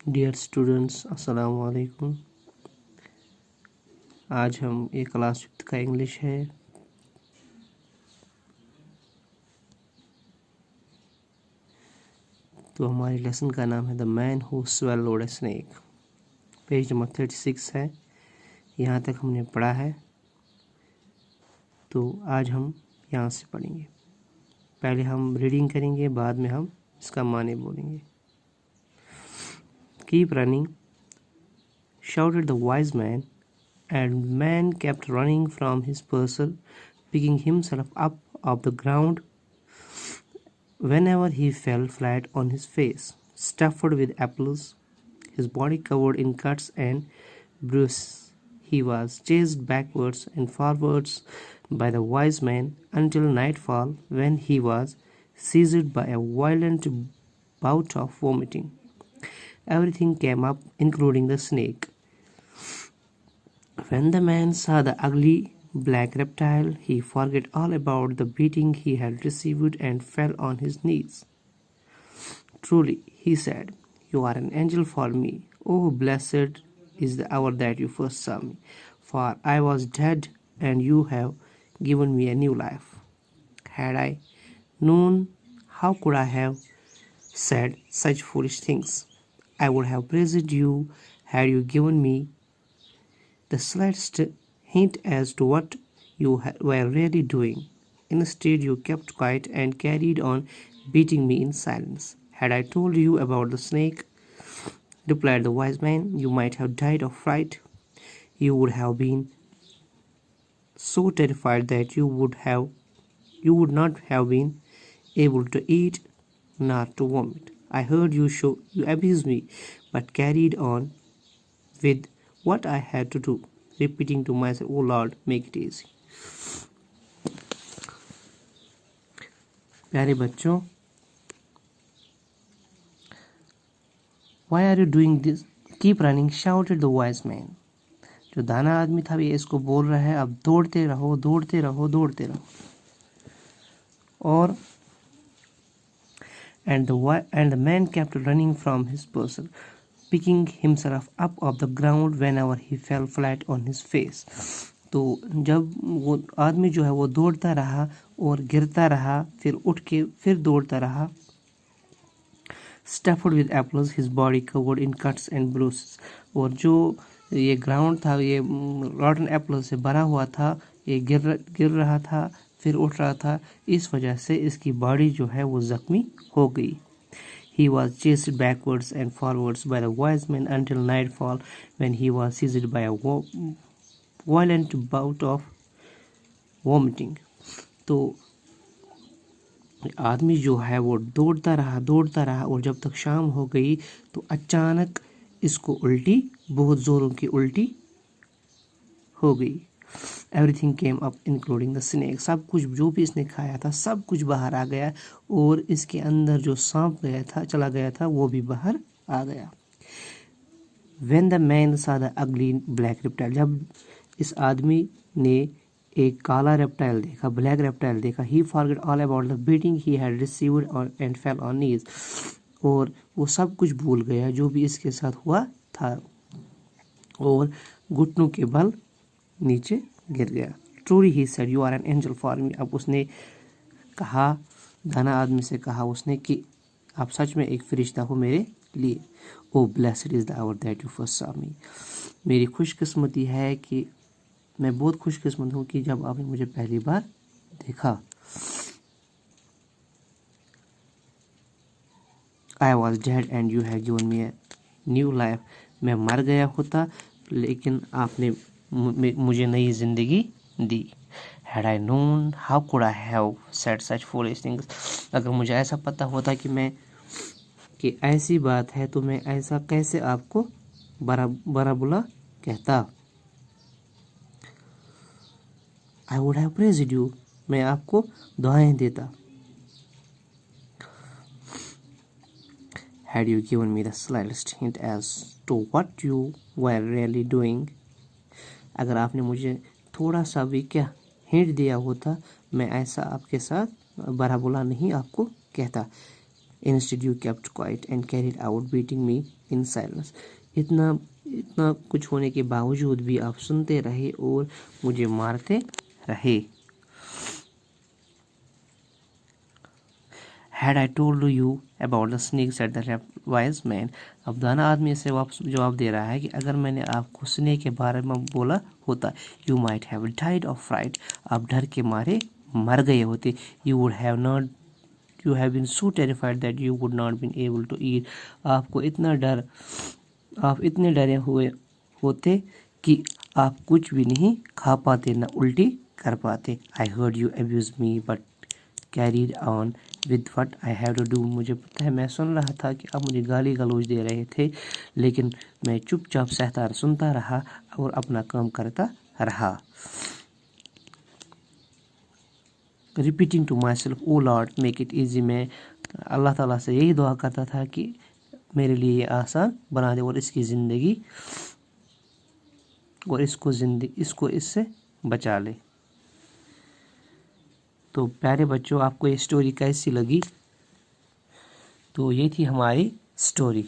Dear students, अस्सलाम वालेकुम। आज हम एक क्लास 5 का इंग्लिश है। तो हमारे लेसन का नाम है the man who swallowed a snake. Page number 36 है। यहाँ तक हमने पढ़ा है, तो आज हम यहाँ से पढ़ेंगे। पहले हम रीडिंग करेंगे, बाद में हम इसका माने बोलेंगे। Keep running, shouted the wise man, and man kept running from his parcel, picking himself up off the ground whenever he fell flat on his face, stuffed with apples, his body covered in cuts and bruises. He was chased backwards and forwards by the wise man until nightfall, when he was seized by a violent bout of vomiting. Everything came up, including the snake. When the man saw the ugly black reptile, he forgot all about the beating he had received and fell on his knees. Truly, he said, you are an angel for me. Oh, blessed is the hour that you first saw me, for I was dead and you have given me a new life. Had I known, how could I have said such foolish things? I would have praised you had you given me the slightest hint as to what you were really doing. Instead, you kept quiet and carried on beating me in silence. Had I told you about the snake, replied the wise man, you might have died of fright. You would have been so terrified that you would not have been able to eat nor to vomit. I heard you abuse me, but carried on with what I had to do, repeating to myself, oh Lord, make it easy. प्यारे बच्चों, why are you doing this? Keep running, shouted the wise man. जो दाना आदमी था ये इसको बोल रहा है, अब दौड़ते रहो, दौड़ते रहो, दौड़ते रहो। और and the man kept running from his person, picking himself up off the ground whenever he fell flat on his face. तो जब वो आदमी जो है वो दौड़ता रहा और गिरता रहा, फिर उठ के फिर दौड़ता रहा। Stuffed with apples, his body covered in cuts and bruises. और जो ये ग्राउंड था ये रॉटन एप्पल से भरा हुआ था, ये गिर रहा था, फिर उठ रहा था, इस वजह से इसकी बॉडी जो है वो जख्मी हो गई। He was chased backwards and forwards by the wise man until nightfall, when he was seized by a violent bout of vomiting. तो आदमी जो है वो दौड़ता रहा और जब तक शाम हो गई तो अचानक इसको उल्टी, बहुत ज़ोरों की उल्टी हो गई। Everything came up including the snake, सब कुछ जो भी इसने खाया था सब कुछ बाहर आ गया और इसके अंदर जो सांप चला गया था वो भी बाहर आ गया। When the man saw the ugly black reptile, जब इस आदमी ने एक काला रेप्टाइल देखा, ब्लैक रेप्टाइल देखा, he forgot all about the beating he had received and fell on knees, और वो सब कुछ भूल गया जो भी इसके साथ हुआ था और घुटनों के बल नीचे गिर गया। Truly he said, you are an angel for me. अब उसने कहा, दाना आदमी से कहा उसने कि आप सच में एक फरिश्ता हो मेरे लिए। Oh, blessed is the hour that you first saw me. मेरी खुशकिस्मती है कि मैं बहुत खुशकिस्मत हूँ कि जब आपने मुझे पहली बार देखा। I was dead and you have given me a new life. मैं मर गया होता लेकिन आपने मुझे नई जिंदगी दी। Had I known, how could I have said such foolish things? अगर मुझे ऐसा पता होता कि ऐसी बात है तो मैं ऐसा कैसे आपको बड़ा बुला कहता। I would have praised you, मैं आपको दुआएं देता। Had you given me the slightest hint as to what you were really doing, अगर आपने मुझे थोड़ा सा भी क्या हिंट दिया होता मैं ऐसा आपके साथ बड़ा बुला नहीं आपको कहता। Instead you kept quiet and carried out beating me in silence. इतना इतना कुछ होने के बावजूद भी आप सुनते रहे और मुझे मारते रहे. Had I told you about the snake, said the wise man. अब दाना आदमी से वापस जवाब दे रहा है कि अगर मैंने आपको स्नेक के बारे में बोला होता, you might have died of fright. आप डर के मारे मर गए होते. You would have not, you have been so terrified that you would not been able to eat. आप इतने डरे हुए होते कि आप कुछ भी नहीं खा पाते, ना उल्टी कर पाते. I heard you abuse me but carried on with what I have to do. मुझे पता है, मैं सुन रहा था कि आप मुझे गाली गलौज दे रहे थे, लेकिन मैं चुपचाप सहता सुनता रहा और अपना काम करता रहा. Repeating to myself, oh Lord, make it easy. मैं अल्लाह ताला से यही दुआ करता था कि मेरे लिए ये आसान बना दे और इसकी ज़िंदगी और इसको इससे बचा ले. तो प्यारे बच्चों, आपको ये स्टोरी कैसी लगी? तो ये थी हमारी स्टोरी.